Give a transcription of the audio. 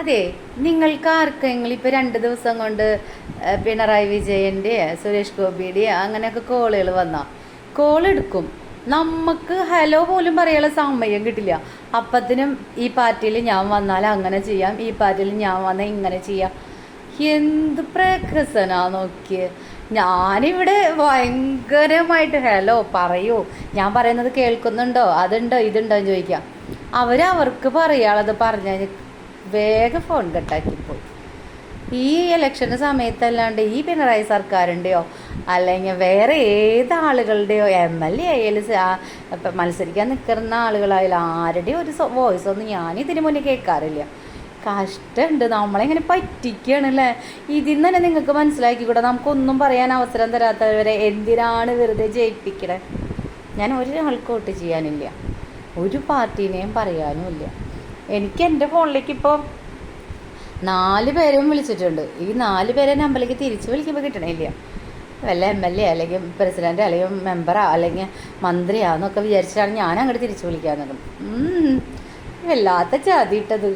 അതെ, നിങ്ങൾക്ക് ആർക്കെങ്കിലും ഇപ്പോൾ 2 ദിവസം കൊണ്ട് പിണറായി വിജയൻ്റെ സുരേഷ് ഗോപിയുടെ അങ്ങനെയൊക്കെ കോളുകൾ വന്നാൽ കോൾ എടുക്കും. നമുക്ക് ഹലോ പോലും പറയാനുള്ള സമയം കിട്ടില്ല. അപ്പത്തിനും ഈ പാർട്ടിയിൽ ഞാൻ വന്നാൽ അങ്ങനെ ചെയ്യാം, ഈ പാർട്ടിയിൽ ഞാൻ വന്നാൽ ഇങ്ങനെ ചെയ്യാം. എന്ത് പ്രഹസനാ നോക്കിയേ. ഞാനിവിടെ ഭയങ്കരമായിട്ട് ഹലോ പറയൂ, ഞാൻ പറയുന്നത് കേൾക്കുന്നുണ്ടോ, അതുണ്ടോ ഇതുണ്ടോ എന്ന് ചോദിക്കാം. അവർക്ക് പറയാനുള്ളത് പറഞ്ഞാൽ വേഗം ഫോൺ കട്ടാക്കിപ്പോയി. ഈ ഇലക്ഷൻ്റെ സമയത്തല്ലാണ്ട് ഈ പിണറായി സർക്കാരിൻ്റെയോ അല്ലെങ്കിൽ വേറെ ഏതാളുകളുടെയോ MLA ആയാലും മത്സരിക്കാൻ നിൽക്കുന്ന ആളുകളായാലും ആരുടെയും ഒരു വോയിസ് ഒന്നും ഞാനിതിന് മുന്നേ കേൾക്കാറില്ല. കഷ്ടമുണ്ട്, നമ്മളിങ്ങനെ പറ്റിക്കുകയാണല്ലേ. ഇതിൽ തന്നെ നിങ്ങൾക്ക് മനസ്സിലാക്കിക്കൂടെ, നമുക്കൊന്നും പറയാൻ അവസരം തരാത്തവരെ എന്തിനാണ് വെറുതെ ജയിപ്പിക്കണേ. ഞാൻ ഒരാൾക്ക് വോട്ട് ചെയ്യാനില്ല, ഒരു പാർട്ടീനെയും പറയാനുമില്ല. എനിക്ക് എൻ്റെ ഫോണിലേക്ക് ഇപ്പോൾ 4 പേരും വിളിച്ചിട്ടുണ്ട്. ഈ 4 പേരെ നമ്പറിലേക്ക് തിരിച്ച് വിളിക്കുമ്പോൾ കിട്ടണില്ല. വല്ല MLA അല്ലെങ്കിൽ പ്രസിഡൻ്റ് അല്ലെങ്കിൽ മെമ്പറാ അല്ലെങ്കിൽ മന്ത്രിയാന്നൊക്കെ വിചാരിച്ചിട്ടാണ് ഞാൻ അങ്ങോട്ട് തിരിച്ച് വിളിക്കാൻ നിൽക്കുന്നത്. വല്ലാത്ത ചതി ഇട്ടത്.